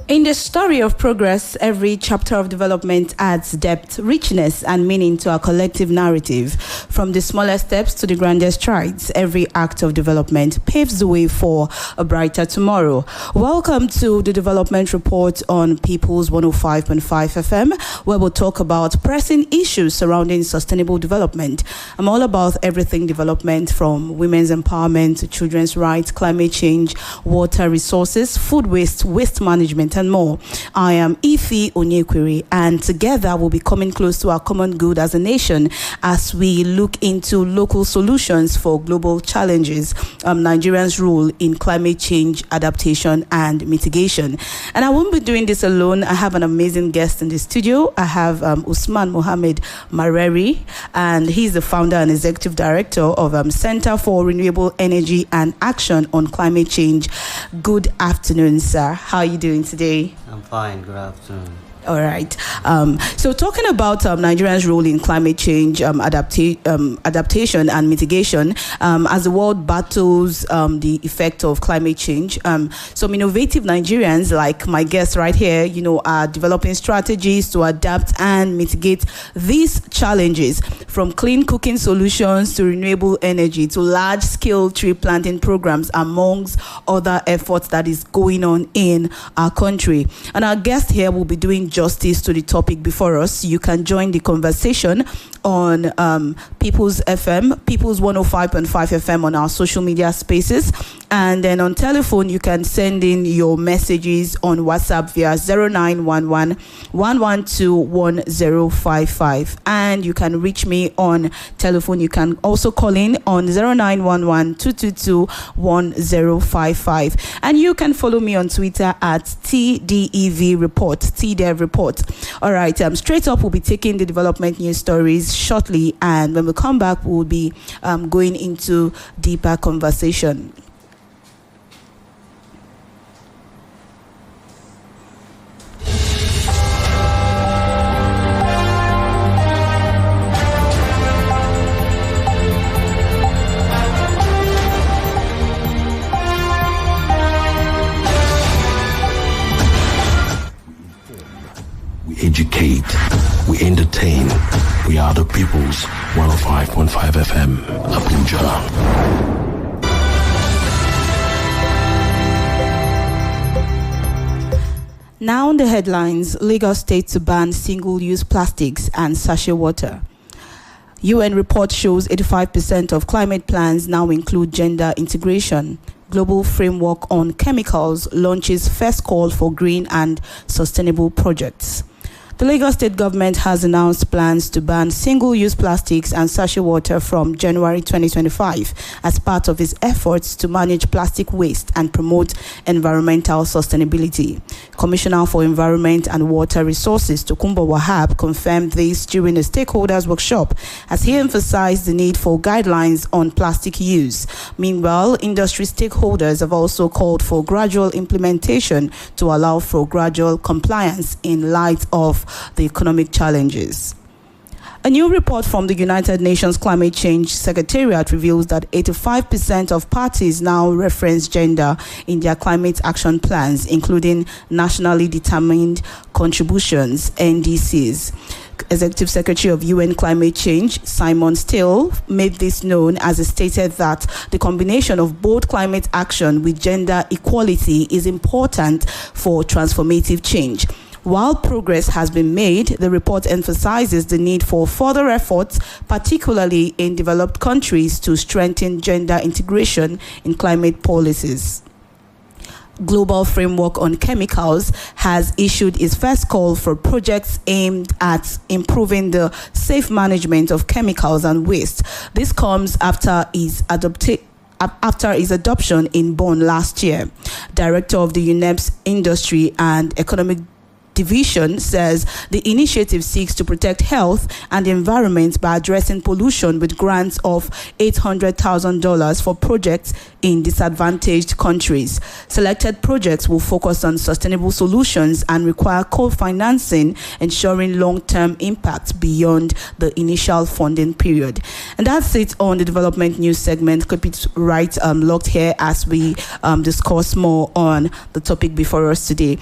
In the story of progress, every chapter of development adds depth, richness, and meaning to our collective narrative. From the smallest steps to the grandest strides, every act of development paves the way for a brighter tomorrow. Welcome to the Development Report on People's 105.5 FM, where we'll talk about pressing issues surrounding sustainable development. I'm all about everything development, from women's empowerment to children's rights, climate change, water resources, food waste, waste management, and more. I am Ife Onyekwere, and together we'll be coming close to our common good as a nation as we look into local solutions for global challenges, Nigeria's role in climate change, adaptation, and mitigation. And I won't be doing this alone. I have an amazing guest in the studio. I have Usman Muhammad Mareri, and he's the founder and executive director of Center for Renewable Energy and Action on Climate Change. Good afternoon, sir. How are you doing today? I'm fine. Good afternoon. All right. So talking about Nigeria's role in climate change, adaptation and mitigation, as the world battles the effect of climate change, some innovative Nigerians, like my guest right here, are developing strategies to adapt and mitigate these challenges, from clean cooking solutions to renewable energy to large-scale tree planting programs, amongst other efforts that is going on in our country. And our guest here will be doing justice to the topic before us. You can join the conversation on People's 105.5 FM on our social media spaces. And then on telephone, you can send in your messages on WhatsApp via 0911 112 1055. And you can reach me on telephone. You can also call in on 0911 222 1055. And you can follow me on Twitter at TDEV Report, TDEV Report. All right, straight up, we'll be taking the development news stories shortly. And when we come back, we'll be going into deeper conversation. Educate, we entertain. We are the people's 105.5 FM, Abuja. Now on the headlines, Lagos State to ban single-use plastics and sachet water. UN report shows 85% of climate plans now include gender integration. Global framework on chemicals launches first call for green and sustainable projects. The Lagos State government has announced plans to ban single-use plastics and sachet water from January 2025 as part of its efforts to manage plastic waste and promote environmental sustainability. Commissioner for Environment and Water Resources Tokunbo Wahab confirmed this during a stakeholders workshop as he emphasized the need for guidelines on plastic use. Meanwhile, industry stakeholders have also called for gradual implementation to allow for gradual compliance in light of the economic challenges. A new report from the United Nations Climate Change Secretariat reveals that 85% of parties now reference gender in their climate action plans, including nationally determined contributions, NDCs. Executive Secretary of UN Climate Change, Simon Still, made this known as he stated that the combination of both climate action with gender equality is important for transformative change. While progress has been made, the report emphasizes the need for further efforts, particularly in developed countries, to strengthen gender integration in climate policies. Global Framework on Chemicals has issued its first call for projects aimed at improving the safe management of chemicals and waste. This comes after its adoption in Bonn last year. Director of the UNEP's Industry and Economic Division says the initiative seeks to protect health and the environment by addressing pollution with grants of $800,000 for projects in disadvantaged countries. Selected projects will focus on sustainable solutions and require co-financing, ensuring long-term impact beyond the initial funding period. And that's it on the development news segment. Keep it right locked here as we discuss more on the topic before us today.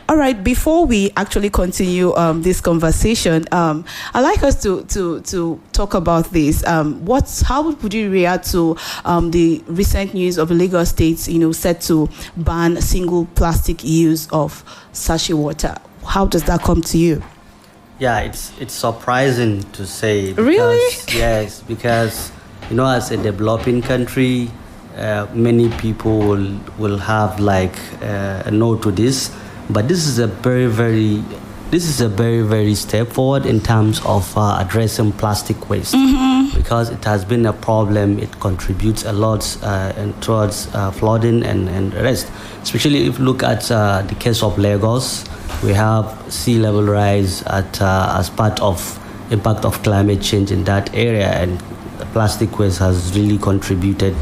All right, before we actually continue this conversation, I'd like us to talk about this. How would you react to the recent news of Lagos State, set to ban single plastic use of sachet water? How does that come to you? Yeah, it's surprising to say. Really? Yes, because as a developing country, many people will have like a no to this. But this is a very, very step forward in terms of addressing plastic waste, because it has been a problem. It contributes a lot towards flooding and the rest. Especially if you look at the case of Lagos, we have sea level rise as part of impact of climate change in that area, and plastic waste has really contributed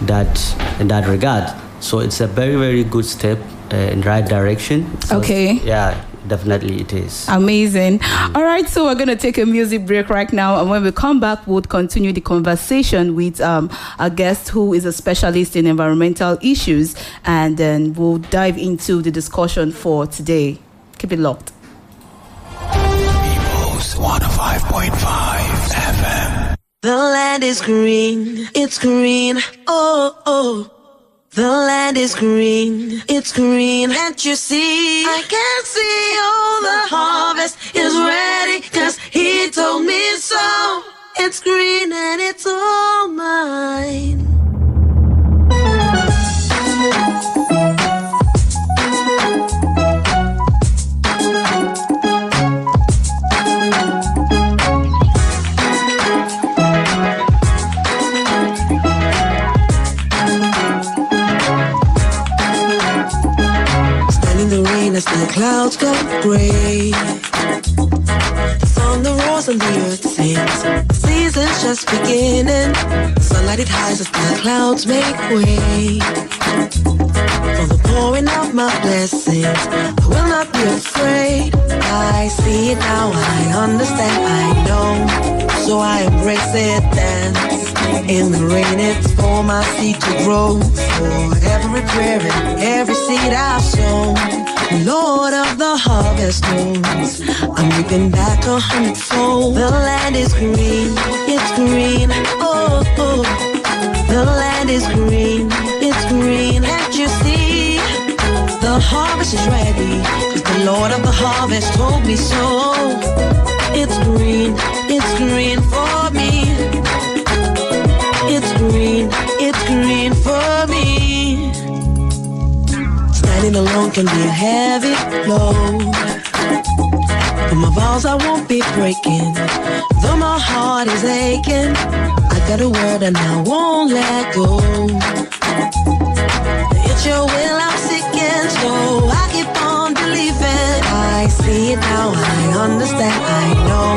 in that regard. So it's a very, very good step in the right direction. So, okay. Yeah, definitely it is. Amazing. All right, so we're going to take a music break right now. And when we come back, we'll continue the conversation with our guest who is a specialist in environmental issues. And then we'll dive into the discussion for today. Keep it locked. People's 105.5 FM. The land is green, it's green, oh, oh. The land is green, it's green, can't you see? I can see all the harvest is ready, 'cause he told me so. It's green and it's all mine. As the clouds go gray, the thunder roars and the earth sings. The season's just beginning. Sunlight it hides as the clouds make way for the pouring of my blessings. I will not be afraid. I see it now, I understand, I know. So I embrace it, dance in the rain. It's for my seed to grow, for every prayer and every seed I've sown. Lord of the harvest knows I'm reaping back 100-fold. The land is green, it's green, oh, oh. The land is green, it's green, can't you see? The harvest is ready, 'cause the Lord of the harvest told me so. It's green for me. It's green for me. Standing alone can be a heavy load, but my vows I won't be breaking. Though my heart is aching, I got a word and I won't let go. It's your will I'm seeking, so I keep on believing. I see it now, I understand, I know.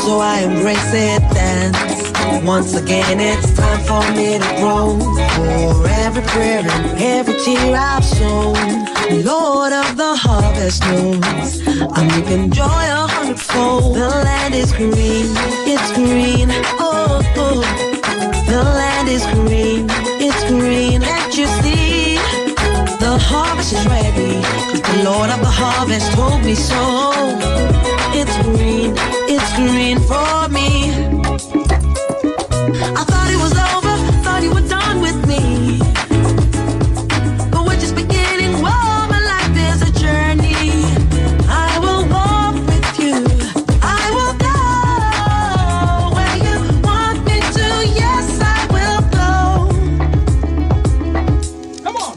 So I embrace it, dance. Once again it's time for me to grow. For every prayer and every tear I've sown, Lord of the harvest knows I'm reaping joy 100-fold. The land is green, it's green, oh, oh. The land is green, it's green, can't you see? The harvest is ready, 'cause the Lord of the harvest told me so. It's green for me. I thought it was over, thought you were done with me, but we're just beginning. Whoa, my life is a journey. I will walk with you, I will go where you want me to. Yes, I will go. Come on.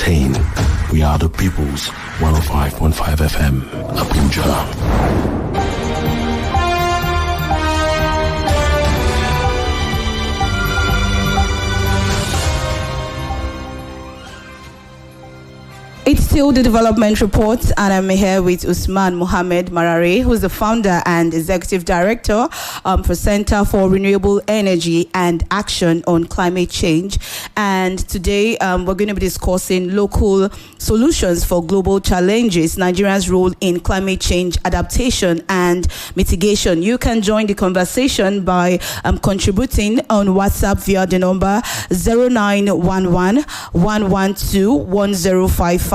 entertain. We are the people's 105.5 FM, Abuja. It's still the development report, and I'm here with Usman Muhammad Mareri, who's the founder and executive director for Center for Renewable Energy and Action on Climate Change. And today we're going to be discussing local solutions for global challenges, Nigeria's role in climate change adaptation and mitigation. You can join the conversation by contributing on WhatsApp via the number 0911 112 1055.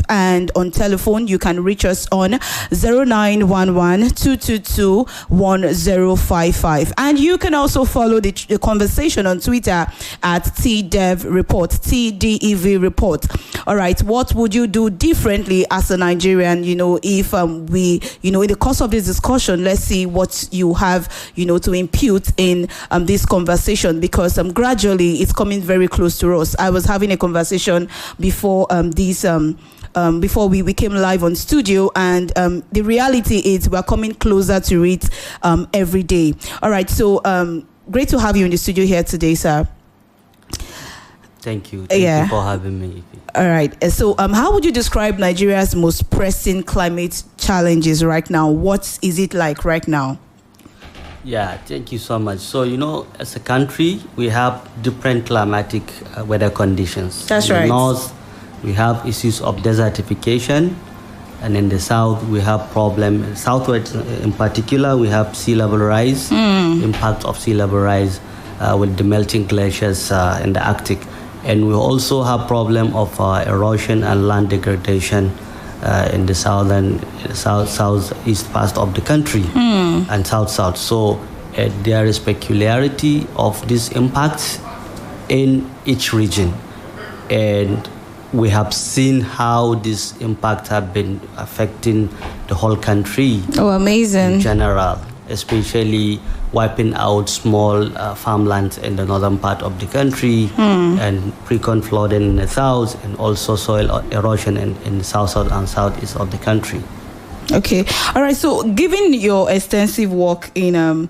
And on telephone you can reach us on 0911 222 1055. And you can also follow the conversation on Twitter at TDEV Report, TDEV Report. All right, what would you do differently as a Nigerian, if we, in the course of this discussion, let's see what you have, to impute in this conversation, because gradually it's coming very close to us. I was having a conversation before before we came live on studio, and the reality is we're coming closer to it every day. All right, so great to have you in the studio here today, sir. Thank you. Thank you for having me. All right. So how would you describe Nigeria's most pressing climate challenges right now? What is it like right now? Yeah, thank you so much. So, as a country, we have different climatic weather conditions. That's right. In the north, we have issues of desertification, and in the south, we have problem. Southwest, in particular, we have sea level rise, impact of sea level rise with the melting glaciers in the Arctic. And we also have problem of erosion and land degradation in the southeast part of the country and south. So there is peculiarity of these impacts in each region, and we have seen how these impacts have been affecting the whole country. Oh, amazing! In general, especially wiping out small farmlands in the northern part of the country, and frequent flooding in the south, and also soil erosion in the south and southeast of the country. Okay, all right. So, given your extensive work in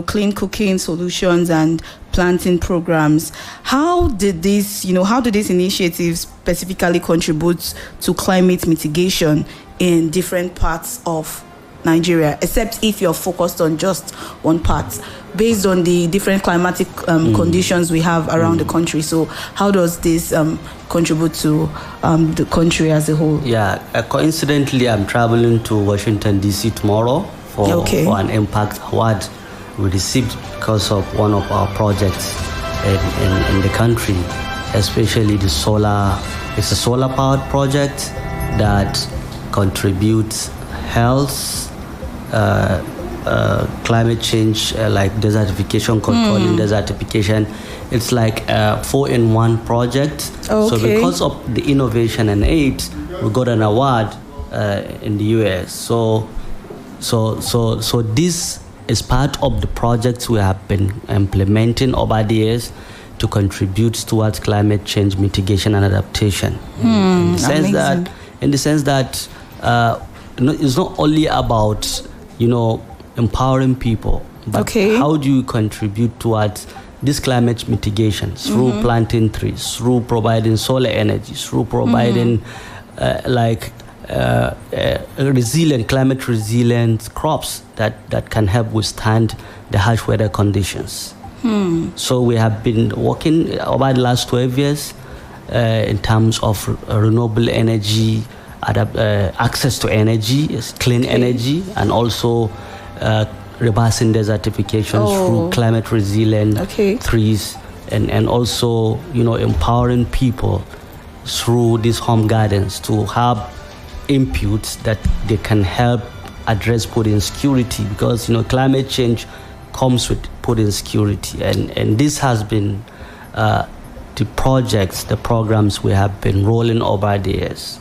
clean cooking solutions and planting programs, how did these initiatives specifically contribute to climate mitigation in different parts of Nigeria, except if you're focused on just one part, based on the different climatic conditions we have around the country? So how does this contribute to the country as a whole? Yeah, coincidentally, I'm traveling to Washington, D.C. tomorrow for an impact award we received because of one of our projects in the country, especially the solar. It's a solar-powered project that contributes health, climate change, like desertification, controlling desertification. It's like a 4-in-1 project. Okay. So because of the innovation and aid, we got an award in the US. So this is part of the projects we have been implementing over the years to contribute towards climate change mitigation and adaptation. In the sense that it's not only about empowering people, but how do you contribute towards this climate mitigation through planting trees, through providing solar energy, through providing climate resilient crops that can help withstand the harsh weather conditions. So we have been working over the last 12 years in terms of renewable energy, access to energy, clean energy, and also reversing desertification through climate resilient trees, and also empowering people through these home gardens to have inputs that they can help address food insecurity, because climate change comes with food insecurity, and this has been the programs we have been rolling over the years.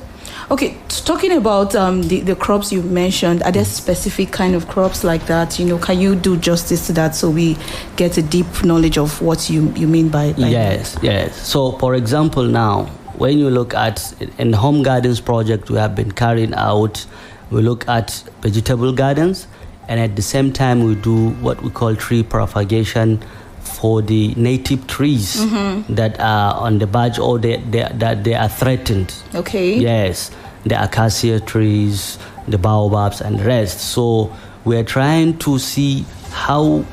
Okay, talking about the crops you mentioned, are there specific kind of crops like that? Can you do justice to that so we get a deep knowledge of what you mean by Yes. So, for example, now when you look at in home gardens project we have been carrying out, we look at vegetable gardens, and at the same time we do what we call tree propagation for the native trees that are on the verge or that they are threatened. Okay. Yes, the acacia trees, the baobabs and the rest. So we are trying to see how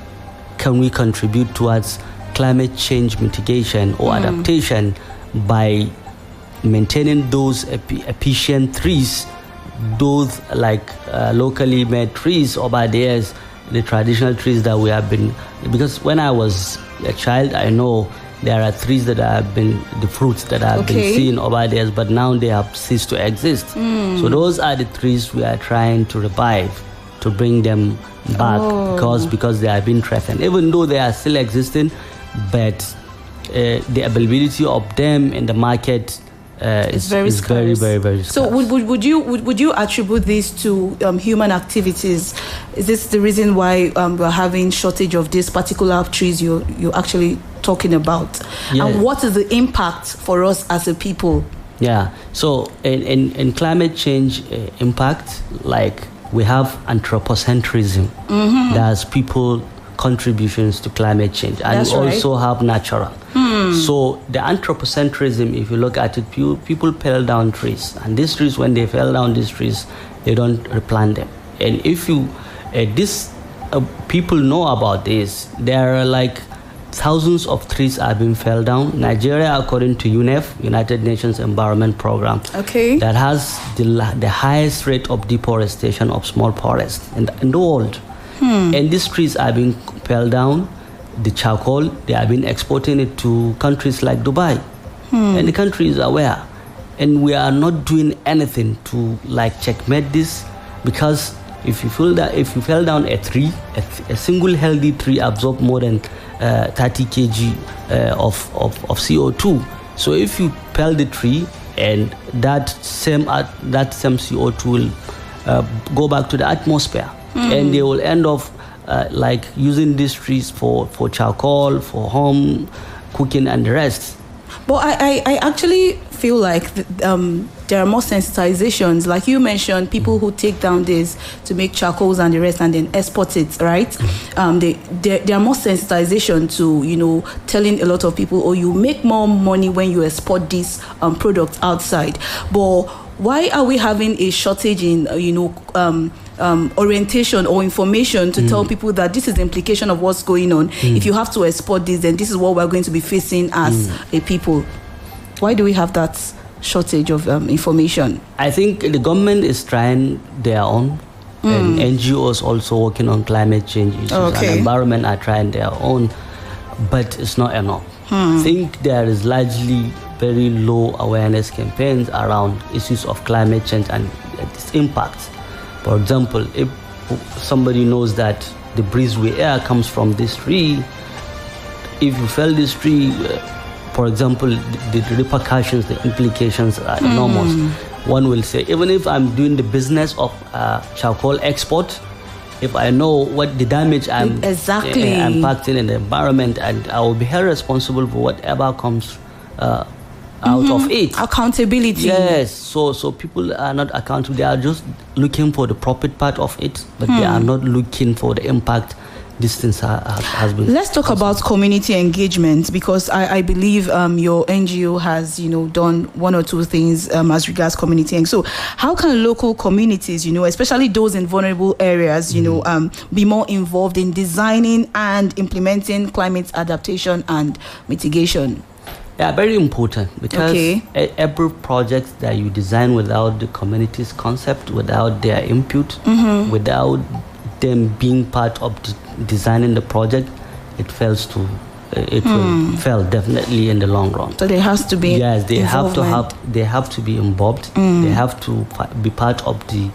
can we contribute towards climate change mitigation or adaptation by maintaining those efficient trees, those like locally made trees over the years, the traditional trees that we have been, because when I was a child, I know there are trees that have been, the fruits that have been seen over the years, but now they have ceased to exist. So those are the trees we are trying to revive, to bring them back because they have been threatened. Even though they are still existing, but the availability of them in the market is very, very scarce. So would you attribute this to human activities? Is this the reason why we're having shortage of these particular trees you're actually talking about? Yeah. And what is the impact for us as a people? Yeah. So in climate change impact, like we have anthropocentrism. That's people contributions to climate change, and we also have natural. So the anthropocentrism, if you look at it, people fell down trees, and these trees, when they fell down these trees, they don't replant them. And if you people know about this, there are like thousands of trees are being fell down. Nigeria, according to UNEP, United Nations Environment Program, that has the highest rate of deforestation of small forests in the world. And these trees are being fell down. The charcoal, they have been exporting it to countries like Dubai. And the country is aware. And we are not doing anything to like checkmate this, because if you fell down a tree, a single healthy tree absorbs more than 30 kg of CO2. So if you fell the tree, and that same CO2 will go back to the atmosphere, and they will end up like using these trees for charcoal, for home cooking and the rest. But I actually feel like there are more sensitizations. Like you mentioned, people who take down this to make charcoals and the rest and then export it, right? There are more sensitization to, telling a lot of people, oh, you make more money when you export this product outside. But why are we having a shortage in, orientation or information to tell people that this is the implication of what's going on? If you have to export this, then this is what we're going to be facing as a people. Why do we have that shortage of information? I think the government is trying their own, and NGOs also working on climate change issues, and environment are trying their own, but it's not enough. I think there is largely very low awareness campaigns around issues of climate change and its impacts. For example, if somebody knows that the breeze we air comes from this tree, if you fell this tree, for example, the repercussions, the implications are enormous. One will say, even if I'm doing the business of charcoal export, if I know what the damage I'm impacting in the environment, and I will be held responsible for whatever comes out of it. Accountability. Yes. So people are not accountable. They are just looking for the profit part of it, but they are not looking for the impact this thing has been. Let's talk about community engagement, because I believe your NGO has done one or two things as regards community. And so how can local communities, especially those in vulnerable areas, be more involved in designing and implementing climate adaptation and mitigation? Yeah, very important, because every project that you design without the community's concept, without their input, without them being part of designing the project, it fails to. It will fail definitely in the long run. So there has to be they have to be involved. They have to be part of the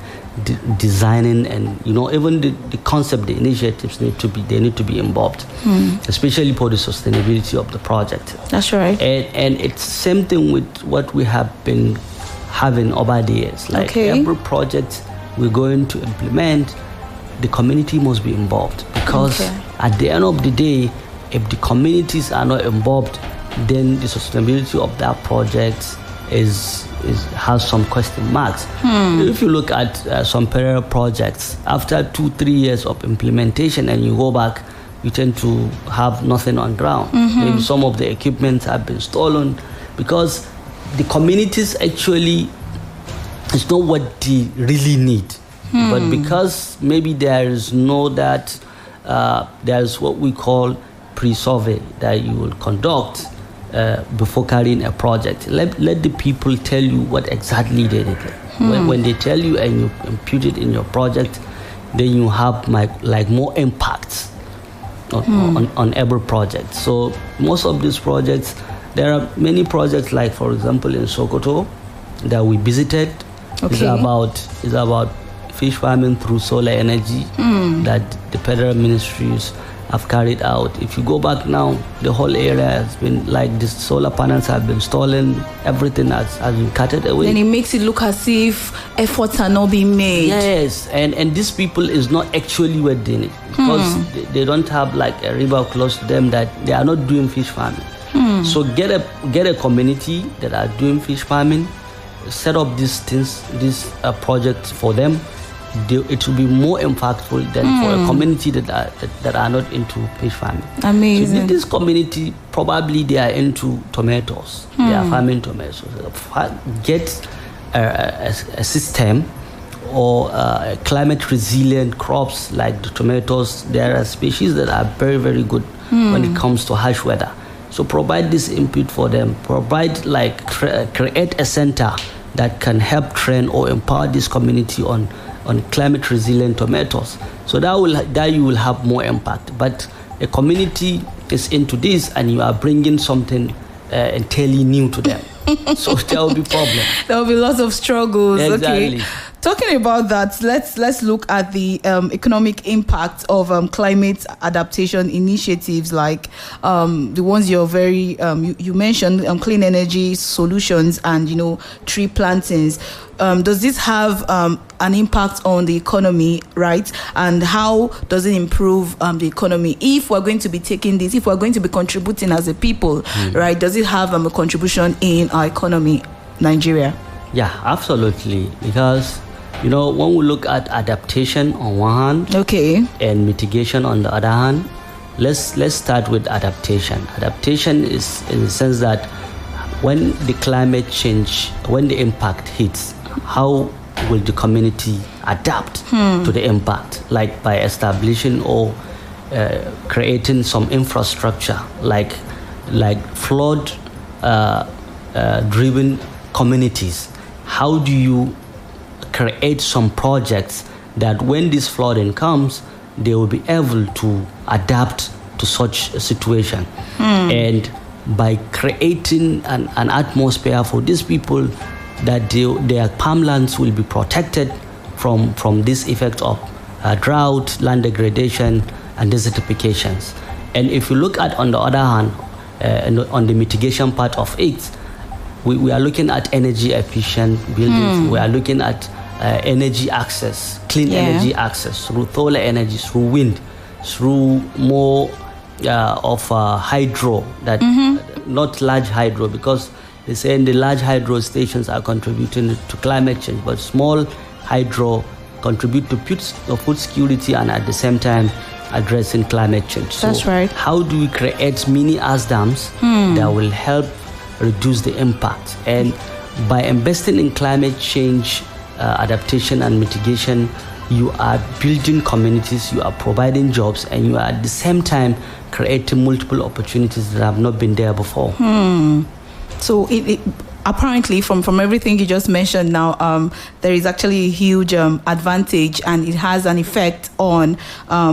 designing, and even the concept, the initiatives need to be involved, especially for the sustainability of the project. That's right. And it's same thing with what we have been having over the years. Like every project we're going to implement, the community must be involved, because at the end of the day, if the communities are not involved, then the sustainability of that project has some question marks. If you look at some parallel projects, after 2-3 years of implementation and you go back, you tend to have nothing on ground. Maybe some of the equipment have been stolen because the communities actually, it's not what they really need. But because maybe there is there's what we call pre-survey that you will conduct before carrying a project. Let the people tell you what exactly they did. When they tell you and you impute it in your project, then you have like more impact on every project. So most of these projects, there are many projects, like for example in Sokoto that we visited. It's about fish farming through solar energy that the federal ministries have carried out. If you go back now, the whole area has been like the solar panels have been stolen, everything has been cutted away. Then it makes it look as if efforts are not being made. Yes, and these people is not actually what they need, because they don't have like a river close to them that they are not doing fish farming. So get a community that are doing fish farming, set up these things, this project for them. It will be more impactful than for a community that are not into fish farming. Amazing. So this community, probably they are into tomatoes. They are farming tomatoes. Get a system or climate resilient crops like the tomatoes. There are species that are very, very good when it comes to harsh weather. So provide this input for them. Provide create a center that can help train or empower this community on climate resilient tomatoes. So that you will have more impact. But a community is into this and you are bringing something entirely new to them. So there will be problems. There will be lots of struggles. Exactly. Okay. Talking about that, let's look at the economic impact of climate adaptation initiatives, like the ones you're very you mentioned, clean energy solutions and tree plantings. Does this have an impact on the economy, right? And how does it improve the economy? If we're going to be taking this, if we're going to be contributing as a people, right? Does it have a contribution in our economy, Nigeria? Yeah, absolutely. Because when we look at adaptation on one hand, and mitigation on the other hand, let's start with adaptation. Adaptation is in the sense that when the climate change, when the impact hits, how will the community adapt to the impact? Like by establishing or creating some infrastructure, like flood driven communities. How do you create some projects that when this flooding comes, they will be able to adapt to such a situation? And by creating an atmosphere for these people, that their farmlands will be protected from this effect of drought, land degradation, and desertifications. And if you look at, on the other hand, on the mitigation part of it, we are looking at energy efficient buildings. We are looking at energy access, clean energy access through solar energy, through wind, through more of hydro, that not large hydro, because they say the large hydro stations are contributing to climate change, but small hydro contribute to food security and at the same time addressing climate change. That's right. How do we create mini ice dams that will help reduce the impact? And by investing in climate change adaptation and mitigation, you are building communities, you are providing jobs, and you are at the same time creating multiple opportunities that have not been there before. So it apparently, from everything you just mentioned now, there is actually a huge advantage, and it has an effect on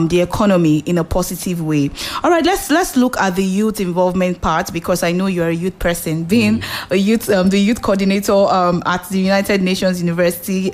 the economy in a positive way. All right, let's look at the youth involvement part, because I know you're a youth person, being a youth the youth coordinator at the United Nations University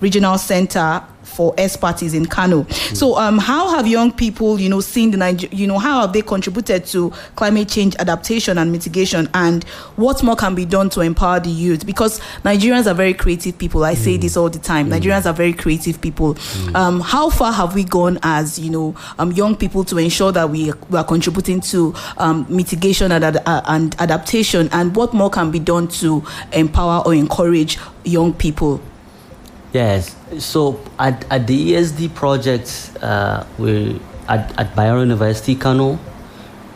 Regional Center for expertise in Kano. So how have young people, seen how have they contributed to climate change adaptation and mitigation, and what more can be done to empower the youth? Because Nigerians are very creative people. I say this all the time. Nigerians are very creative people. How far have we gone as, young people to ensure that we are contributing to mitigation and adaptation, and what more can be done to empower or encourage young people? Yes. So at the ESD project, we at Bayero University, Kano,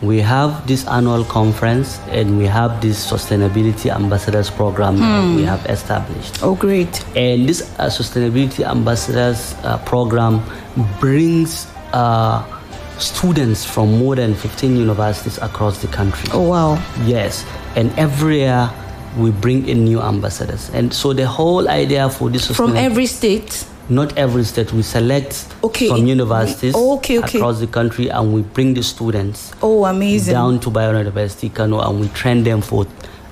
we have this annual conference, and we have this sustainability ambassadors program that we have established. Oh, great! And this sustainability ambassadors program brings students from more than 15 universities across the country. Oh, wow! Yes, and every year we bring in new ambassadors. And so the whole idea for this... From every state? Not every state. We select from universities across the country, and we bring the students down to Bayero University, Kano, and we train them for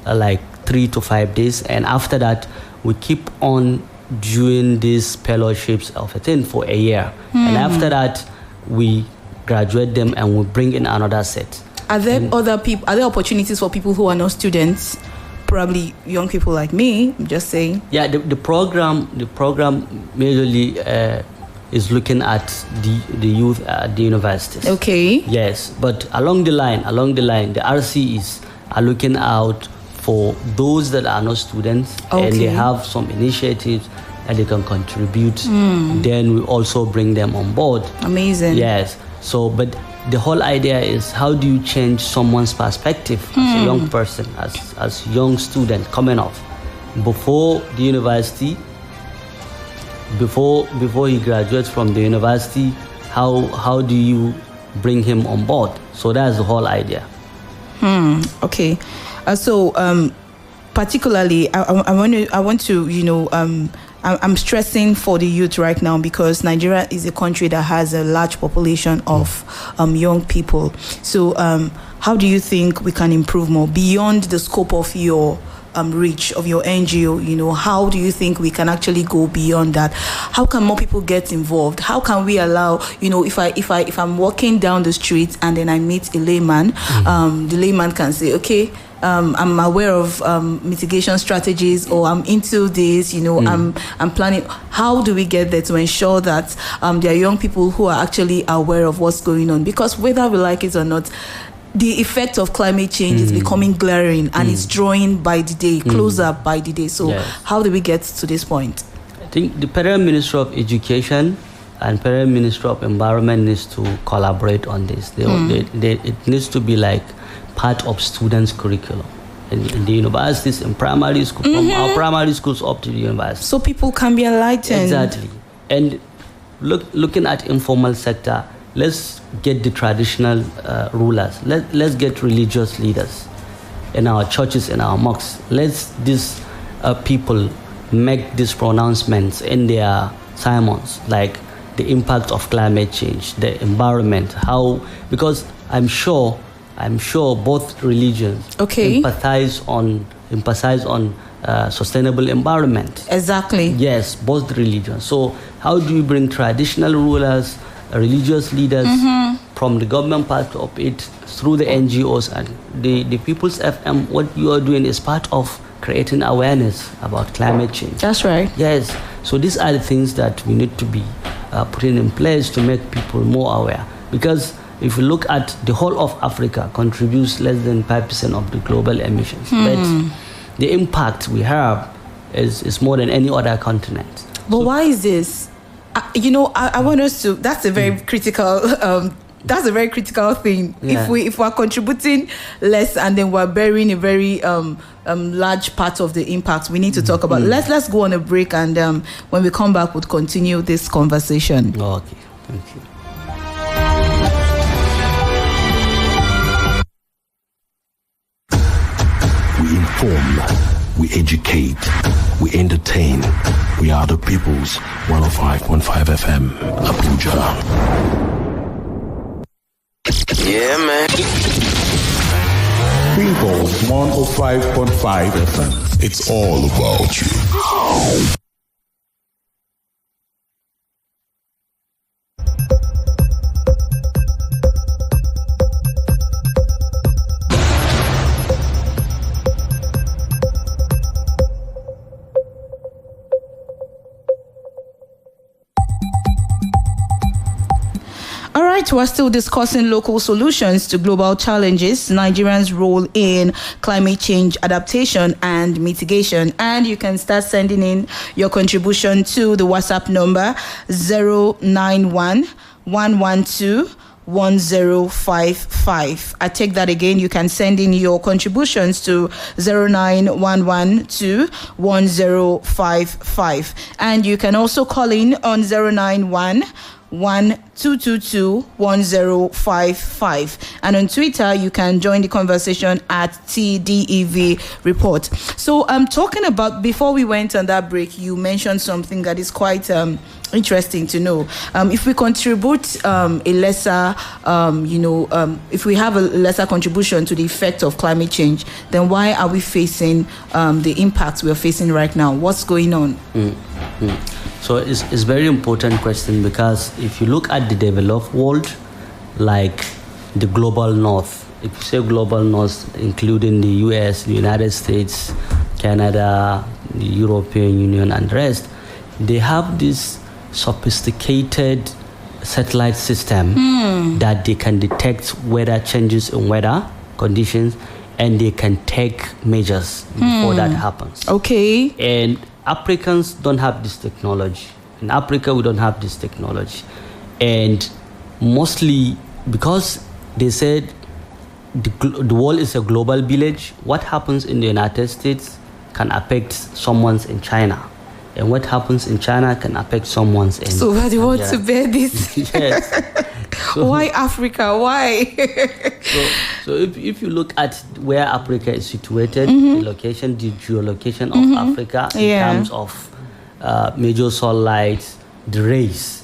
like 3 to 5 days. And after that, we keep on doing these fellowships of a thing for a year. And after that, we graduate them and we bring in another set. Are there are there opportunities for people who are not students? Probably young people like me, I'm just saying. Yeah, the program majorly is looking at the youth at the universities. Okay. Yes, but along the line, the RCEs are looking out for those that are not students, and they have some initiatives that they can contribute. Then we also bring them on board. Amazing. Yes. So, but the whole idea is, how do you change someone's perspective as a young person, as young student coming off before the university, before he graduates from the university? How do you bring him on board? So that's the whole idea. Okay. So particularly, I want to I'm stressing for the youth right now, because Nigeria is a country that has a large population of young people. So how do you think we can improve more beyond the scope of your reach of your NGO? How do you think we can actually go beyond that? How can more people get involved? How can we allow, if I'm walking down the street and then I meet a layman, the layman can say, okay, I'm aware of mitigation strategies, or I'm into this, I'm planning. How do we get there to ensure that there are young people who are actually aware of what's going on? Because whether we like it or not, the effect of climate change is becoming glaring, and it's drawing by the day, closer by the day. So how do we get to this point? I think the Federal Ministry of Education and Federal Ministry of Environment needs to collaborate on this. It needs to be like part of students' curriculum in the universities, in primary school, from our primary schools up to the university. So people can be enlightened. Exactly. And looking at informal sector, let's get the traditional rulers. Let's get religious leaders in our churches, in our mosques. Let's these people make these pronouncements in their sermons, like the impact of climate change, the environment, because I'm sure both religions emphasize on sustainable environment. Exactly. Yes, both religions. So how do you bring traditional rulers, religious leaders from the government part of it through the NGOs and the People's FM? What you are doing is part of creating awareness about climate change. That's right. Yes. So these are the things that we need to be putting in place to make people more aware. Because if you look at the whole of Africa, contributes less than 5% of the global emissions. But the impact we have is more than any other continent. But why is this? I want us to. That's a very critical. That's a very critical thing. Yeah. If we're contributing less and then we're bearing a very large part of the impact, we need to talk about. Let's go on a break, and when we come back, we'll continue this conversation. Okay, thank you. We inform, we educate, we entertain. We are the people's 105.5 FM, Abuja. Yeah, man. People's 105.5 FM. It's all about you. right, we're still discussing local solutions to global challenges, Nigerians' role in climate change adaptation and mitigation. And you can start sending in your contribution to the WhatsApp number 091 112 1055. I take that again. You can send in your contributions to 09112 1055. And you can also call in on 091 1222-1055, and on Twitter you can join the conversation at TDEV Report. So talking about, before we went on that break, you mentioned something that is quite interesting to know. If we contribute a lesser, if we have a lesser contribution to the effect of climate change, then why are we facing the impacts we're facing right now? What's going on? So it's a very important question, because if you look at the developed world, like the global north, if you say global north, including the US, the United States, Canada, the European Union, and the rest, they have this sophisticated satellite system that they can detect weather changes in weather conditions, and they can take measures before that happens. Okay. And Africans don't have this technology. In Africa, we don't have this technology. And mostly because they said the world is a global village, what happens in the United States can affect someone in China. And what happens in China can affect someone's in... So they want to bear this? Yes. So, why Africa? Why? so if you look at where Africa is situated, the location, the geolocation of Africa in terms of major sunlight, the rays,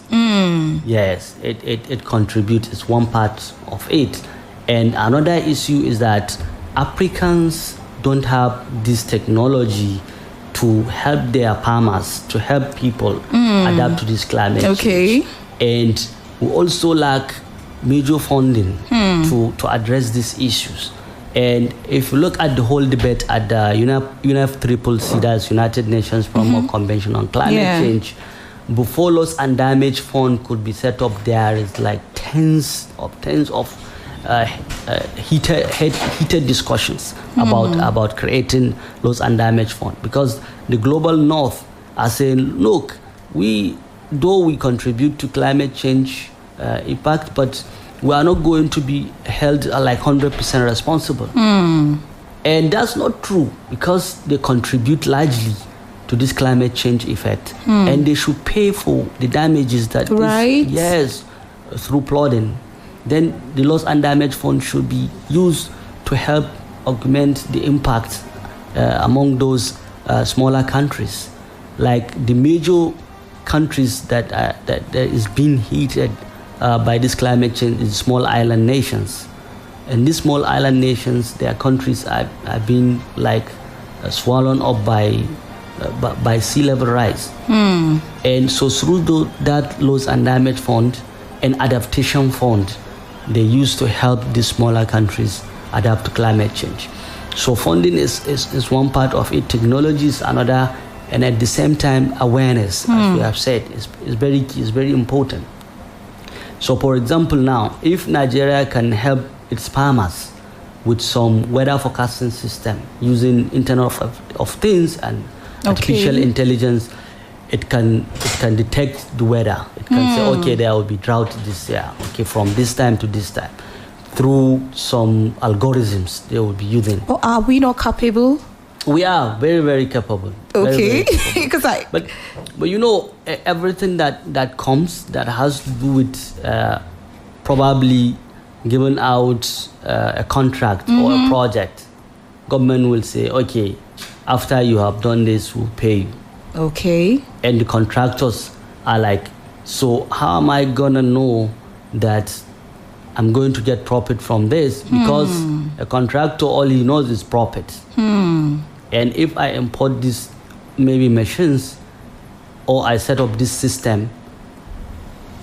yes, it contributes. It's one part of it. And another issue is that Africans don't have this technology to help their farmers, to help people adapt to this climate change. And we also lack major funding to address these issues. And if you look at the whole debate at the UNFCCC, that's United Nations Framework Convention on Climate Change, before loss and damage fund could be set up, there is like tens of heated discussions about creating loss and damage fund, because the global north are saying, look, though we contribute to climate change impact, but we are not going to be held like 100% responsible. And that's not true, because they contribute largely to this climate change effect, and they should pay for the damages that through flooding. Then the loss and damage fund should be used to help augment the impact among those smaller countries, like the major countries that is being heated by this climate change is small island nations. And these small island nations, their countries are being like swallowed up by sea level rise. And so through that loss and damage fund and adaptation fund, they used to help these smaller countries adapt to climate change. So funding is one part of it, technology is another, and at the same time awareness, as we have said, is very key, is very important. So for example now, if Nigeria can help its farmers with some weather forecasting system using Internet of Things and artificial intelligence, it can detect the weather. It can say, okay, there will be drought this year, okay, from this time to this time. Through some algorithms they will be using. Oh, are we not capable? We are very, very capable. Okay. Because but you know, everything that comes that has to do with probably giving out a contract or a project, government will say, okay, after you have done this, we'll pay you. Okay. And the contractors are like, so how am I gonna know that I'm going to get profit from this? Because a contractor, all he knows is profit. And if I import these maybe machines, or I set up this system,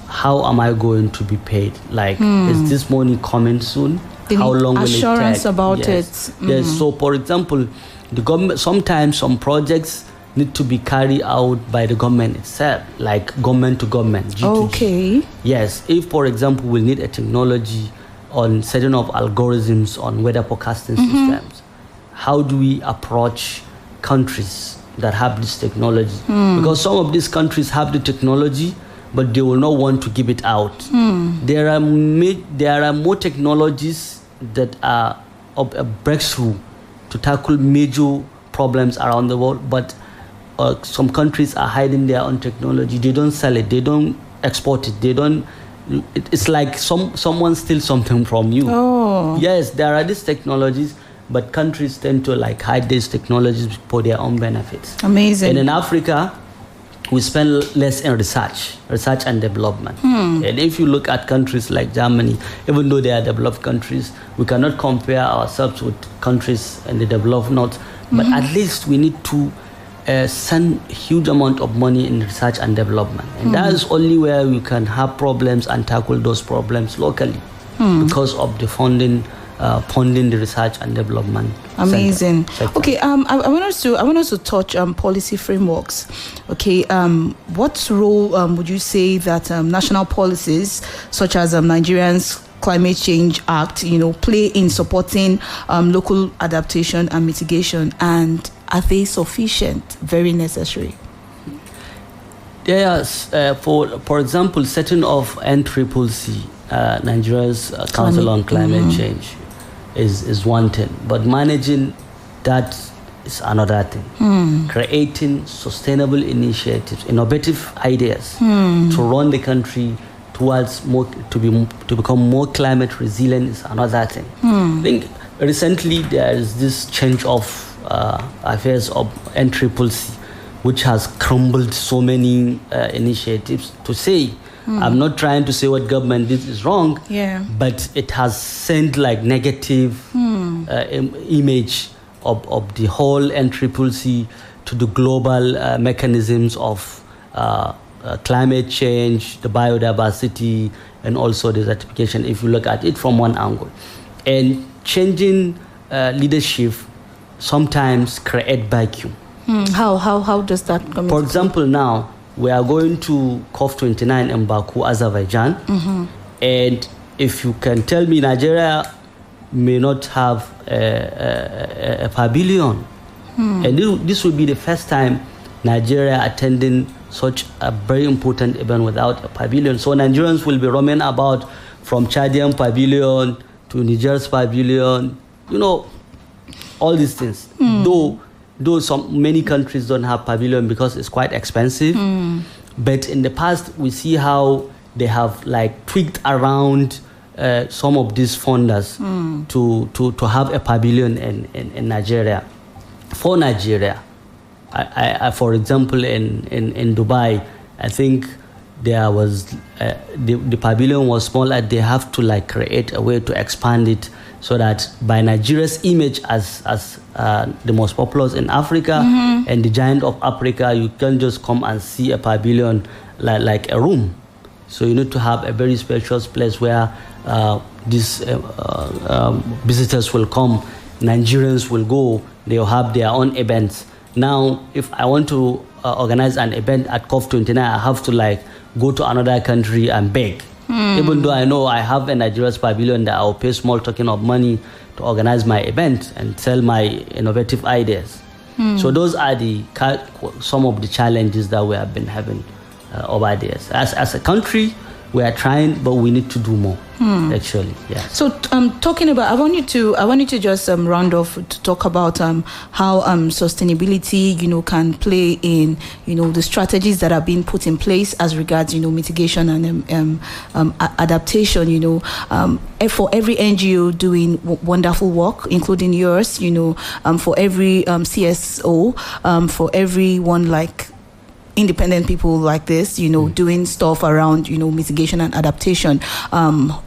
how am I going to be paid? Like, is this money coming soon? How long will it take? Assurance about it. Yes. So for example, the government, sometimes some projects, need to be carried out by the government itself, like government to government. G2G. Okay. Yes, if, for example, we need a technology on setting of algorithms on weather forecasting systems, how do we approach countries that have this technology? Because some of these countries have the technology, but they will not want to give it out. There are more technologies that are of a breakthrough to tackle major problems around the world, but some countries are hiding their own technology. They don't sell it. They don't export it. They don't. It's like someone steals something from you. Oh. Yes, there are these technologies, but countries tend to like hide these technologies for their own benefits. Amazing. And in Africa, we spend less in research and development. And if you look at countries like Germany, even though they are developed countries, we cannot compare ourselves with countries in the developed north. But at least we need to send a huge amount of money in research and development. And that is only where we can have problems and tackle those problems locally because of the funding the research and development. Amazing. Sector. Okay, I want us to touch policy frameworks. Okay, what role would you say that national policies such as Nigeria's Climate Change Act, play in supporting local adaptation and mitigation, and are they sufficient? Very necessary. Yes, for example, setting of NCCC, Nigeria's Council on Climate Change, is one thing, but managing that is another thing. Creating sustainable initiatives, innovative ideas to run the country towards to become more climate resilient is another thing. I think recently there is this change of affairs of NCCC, which has crumbled so many initiatives. To say, I'm not trying to say what government did is wrong, but it has sent like negative image of the whole NCCC to the global mechanisms of climate change, the biodiversity, and also desertification, if you look at it from one angle. And changing leadership sometimes create vacuum. How does that come For example, now we are going to COP29 in Baku, Azerbaijan, and if you can tell me Nigeria may not have a pavilion, and this will be the first time Nigeria attending such a very important event without a pavilion. So Nigerians will be roaming about from Chadian pavilion to Niger's pavilion, all these things. Though many countries don't have pavilion because it's quite expensive. But in the past, we see how they have like tweaked around some of these funders to have a pavilion in Nigeria. For Nigeria, I for example, in Dubai, I think there was the pavilion was small, and they have to like create a way to expand it so that by Nigeria's image as the most populous in Africa and the giant of Africa, you can just come and see a pavilion like a room. So you need to have a very spacious place where these visitors will come, Nigerians will go, they'll have their own events. Now, if I want to organize an event at COP29, I have to like go to another country and beg. Even though I know I have a Nigeria's pavilion that I'll pay small token of money to organize my event and sell my innovative ideas. So those are some of the challenges that we have been having over the years. As a country, we are trying, but we need to do more. Actually, yeah. So, talking about, I want you to just round off to talk about how sustainability, can play in, the strategies that are being put in place as regards, mitigation and adaptation. For every NGO doing wonderful work, including yours, for every CSO, for everyone like independent people like this, doing stuff around, mitigation and adaptation.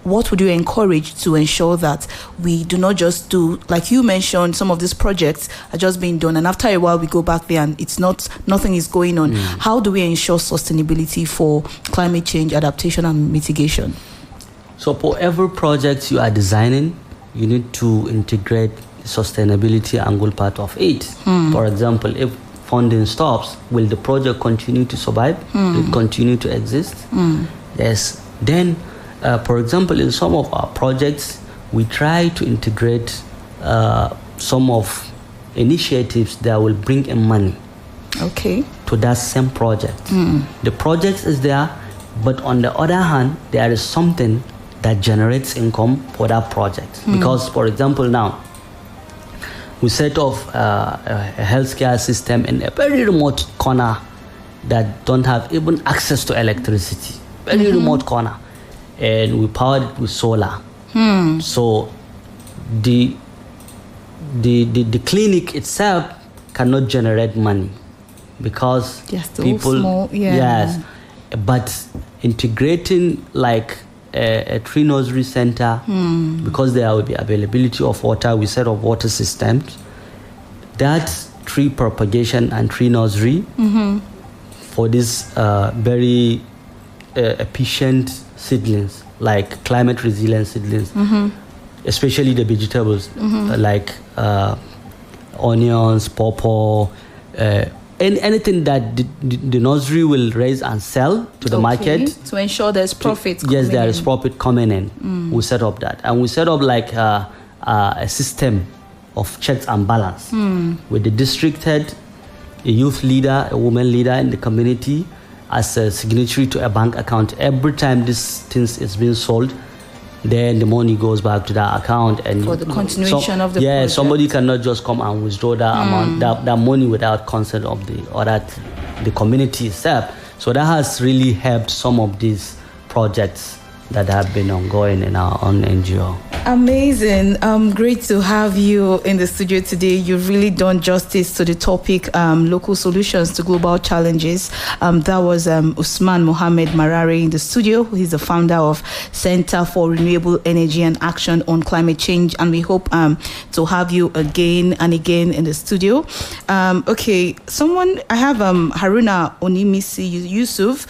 What would you encourage to ensure that we do not just do, like you mentioned, some of these projects are just being done, and after a while we go back there and nothing is going on. How do we ensure sustainability for climate change, adaptation and mitigation? So for every project you are designing, you need to integrate sustainability angle part of it. For example, if funding stops, will the project continue to survive? Will it continue to exist? Yes. Then, for example, in some of our projects, we try to integrate some of initiatives that will bring in money to that same project. The project is there, but on the other hand, there is something that generates income for that project. Because, for example, now, we set off a healthcare system in a very remote corner that don't have even access to electricity. Very remote corner. And we powered it with solar. So the clinic itself cannot generate money because people small, yes, but integrating like a tree nursery center, because there will be availability of water, we set up water systems, that tree propagation and tree nursery for this very efficient seedlings, like climate resilient seedlings, especially the vegetables like onions, pawpaw, and anything that the nursery will raise and sell to the market. To ensure there's profit Yes, there is profit coming in. We set up that. And we set up like a system of checks and balance with the district head, a youth leader, a woman leader in the community as a signatory to a bank account. Every time this thing is being sold, then the money goes back to that account, and for the continuation of the project. Somebody cannot just come and withdraw that amount, that money without consent of the community itself. So that has really helped some of these projects that have been ongoing in our own NGO. Amazing. Great to have you in the studio today. You've really done justice to the topic, local solutions to global challenges. That was Usman Muhammad Mareri in the studio. He's the founder of Center for Renewable Energy and Action on Climate Change. And we hope to have you again and again in the studio. I have Haruna Onimisi Yusuf.